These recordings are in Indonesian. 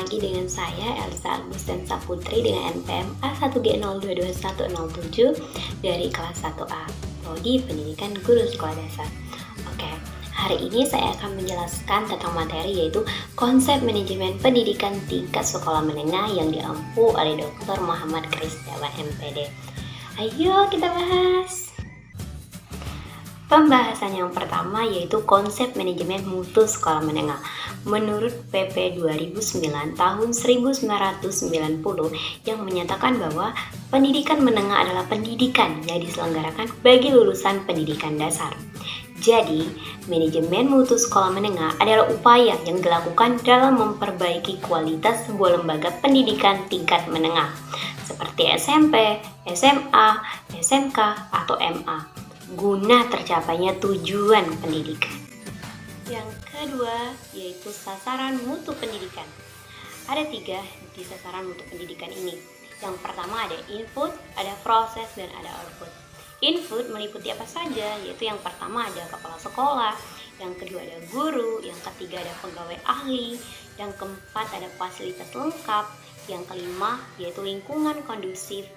lagi dengan saya Elsa Agustin Saputri dengan NPM A1G022107 dari kelas 1A Prodi Pendidikan Guru Sekolah Dasar. Oke, hari ini saya akan menjelaskan tentang materi yaitu konsep manajemen pendidikan tingkat sekolah menengah yang diampu oleh Dr. Muhammad Kristiawan MPD. Ayo kita bahas. Pembahasan yang pertama yaitu konsep manajemen mutu sekolah menengah. Menurut PP 2009 tahun 1990 yang menyatakan bahwa pendidikan menengah adalah pendidikan yang diselenggarakan bagi lulusan pendidikan dasar. Jadi, manajemen mutu sekolah menengah adalah upaya yang dilakukan dalam memperbaiki kualitas sebuah lembaga pendidikan tingkat menengah seperti SMP, SMA, SMK, atau MA guna tercapainya tujuan pendidikan. Yang kedua yaitu sasaran mutu pendidikan. Ada 3 di sasaran mutu pendidikan ini. Yang pertama ada input, ada proses, dan ada output. Input meliputi apa saja, yaitu yang pertama ada kepala sekolah, yang kedua ada guru, yang ketiga ada pegawai ahli, yang keempat ada fasilitas lengkap, yang kelima yaitu lingkungan kondusif,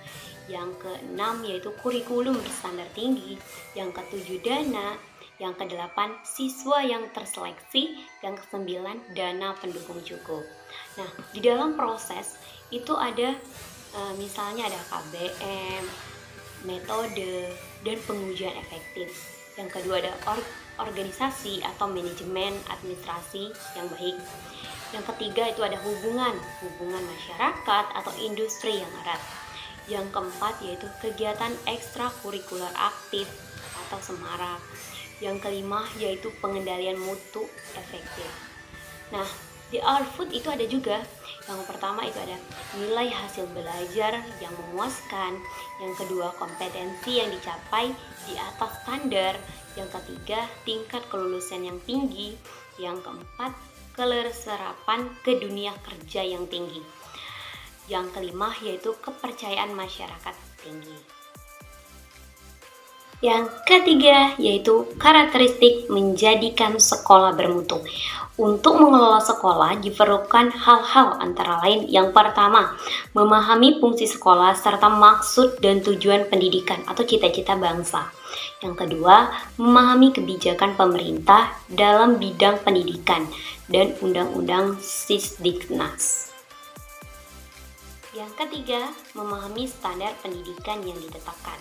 yang keenam yaitu kurikulum berstandar tinggi, yang ketujuh dana, yang kedelapan siswa yang terseleksi, yang kesembilan dana pendukung cukup. Nah, di dalam proses itu ada misalnya ada KBM, metode, dan pengujian efektif. Yang kedua ada organisasi atau manajemen administrasi yang baik. Yang ketiga itu ada hubungan masyarakat atau industri yang erat. Yang keempat yaitu kegiatan ekstrakurikuler aktif atau semarak. Yang kelima yaitu pengendalian mutu efektif. Nah, di output itu ada juga. Yang pertama itu ada nilai hasil belajar yang memuaskan. Yang kedua kompetensi yang dicapai di atas standar. Yang ketiga tingkat kelulusan yang tinggi. Yang keempat keleserapan ke dunia kerja yang tinggi. Yang kelima yaitu kepercayaan masyarakat tinggi. Yang ketiga yaitu karakteristik menjadikan sekolah bermutu. Untuk mengelola sekolah diperlukan hal-hal antara lain yang pertama, memahami fungsi sekolah serta maksud dan tujuan pendidikan atau cita-cita bangsa. Yang kedua, memahami kebijakan pemerintah dalam bidang pendidikan dan Undang-Undang Sisdiknas. Yang ketiga, memahami standar pendidikan yang ditetapkan.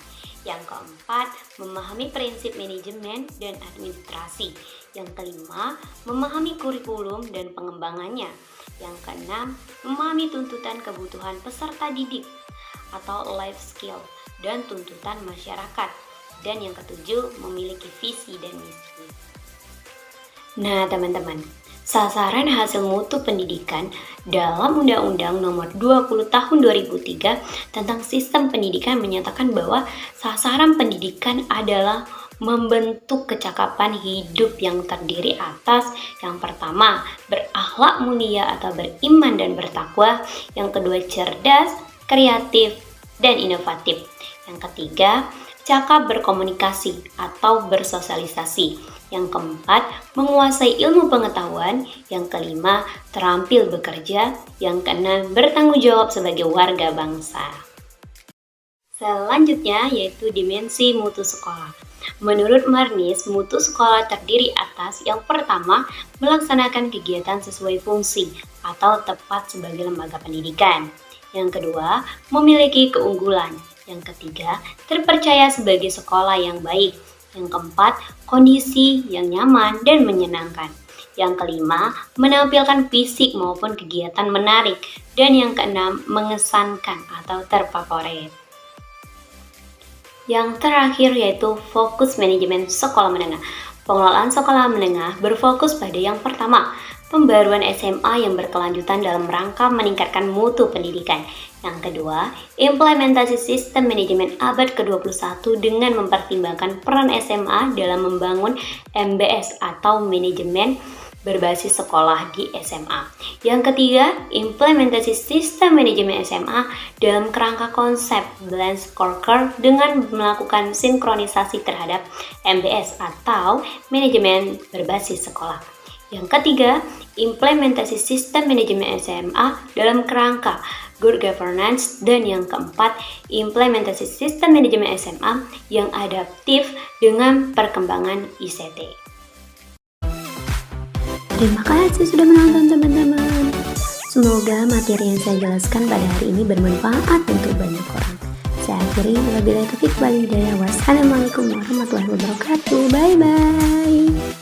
Yang keempat, memahami prinsip manajemen dan administrasi. Yang kelima, memahami kurikulum dan pengembangannya. Yang keenam, memahami tuntutan kebutuhan peserta didik atau life skill dan tuntutan masyarakat. Dan yang ketujuh, memiliki visi dan misi. Nah, teman-teman, sasaran hasil mutu pendidikan dalam Undang-Undang Nomor 20 Tahun 2003 tentang Sistem Pendidikan menyatakan bahwa sasaran pendidikan adalah membentuk kecakapan hidup yang terdiri atas yang pertama, berakhlak mulia atau beriman dan bertakwa, yang kedua cerdas, kreatif, dan inovatif, yang ketiga cakap berkomunikasi atau bersosialisasi, yang keempat menguasai ilmu pengetahuan, yang kelima terampil bekerja, yang keenam bertanggung jawab sebagai warga bangsa. Selanjutnya yaitu dimensi mutu sekolah. Menurut Marnis, mutu sekolah terdiri atas yang pertama, melaksanakan kegiatan sesuai fungsi atau tepat sebagai lembaga pendidikan. Yang kedua, memiliki keunggulan. Yang ketiga, terpercaya sebagai sekolah yang baik. Yang keempat, kondisi yang nyaman dan menyenangkan. Yang kelima, menampilkan fisik maupun kegiatan menarik. Dan yang keenam, mengesankan atau terfavorit. Yang terakhir yaitu fokus manajemen sekolah menengah. Pengelolaan sekolah menengah berfokus pada yang pertama, pembaruan SMA yang berkelanjutan dalam rangka meningkatkan mutu pendidikan. Yang kedua, implementasi sistem manajemen abad ke-21 dengan mempertimbangkan peran SMA dalam membangun MBS atau manajemen berbasis sekolah di SMA. Yang ketiga, implementasi sistem manajemen SMA dalam kerangka konsep Blend Scorecard dengan melakukan sinkronisasi terhadap MBS atau manajemen berbasis sekolah. Yang ketiga, implementasi sistem manajemen SMA dalam kerangka good governance. Dan yang keempat, implementasi sistem manajemen SMA yang adaptif dengan perkembangan ICT. Terima kasih sudah menonton teman-teman. Semoga materi yang saya jelaskan pada hari ini bermanfaat untuk banyak orang. Saya akhiri, wabillahi taufiq wal hidayah. Wassalamualaikum warahmatullahi wabarakatuh. Bye bye.